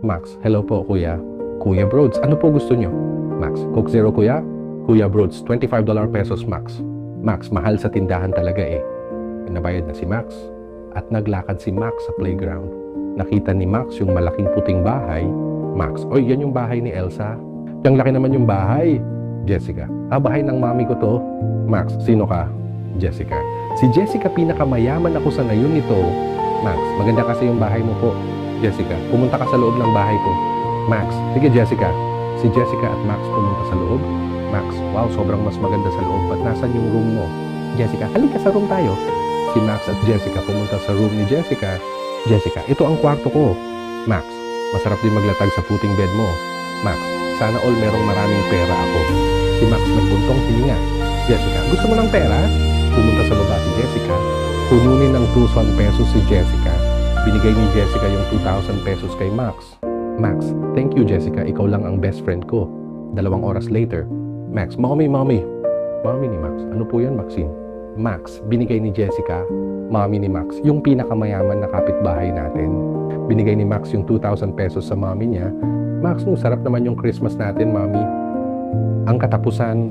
Max, hello po kuya. Kuya Broads, ano po gusto nyo? Max, Coke Zero kuya. Kuya Broads, $25 pesos Max. Max, mahal sa tindahan talaga eh. Pinabayad na si Max. At naglakad si Max sa playground. Nakita ni Max yung malaking puting bahay. Max, oy, yan yung bahay ni Elsa. Yung laki naman yung bahay. Jessica, bahay ng mami ko to. Max, sino ka? Jessica, si Jessica pinakamayaman ako sa ngayon nito. Max, maganda kasi yung bahay mo po. Jessica, pumunta ka sa loob ng bahay ko. Max, sige Jessica. Si Jessica at Max pumunta sa loob. Max, wow, sobrang mas maganda sa loob. At nasan yung room mo? Jessica, halika sa room tayo. Si Max at Jessica pumunta sa room ni Jessica. Jessica, ito ang kwarto ko. Max, masarap din maglatag sa puting bed mo. Max, sana all merong maraming pera ako. Si Max nagbuntong hininga. Jessica, gusto mo ng pera? Pumunta sa baba si Jessica. Kununin ng 2,000 pesos si Jessica. Binigay ni Jessica yung 2,000 pesos kay Max. Max, thank you Jessica, ikaw lang ang best friend ko. 2 oras later, Max, mommy. Mommy ni Max, ano po yan Maxine? Max, binigay ni Jessica, mommy ni Max, yung pinakamayaman na kapitbahay natin. Binigay ni Max yung 2,000 pesos sa mommy niya. Max, sarap naman yung Christmas natin, mommy. Ang katapusan.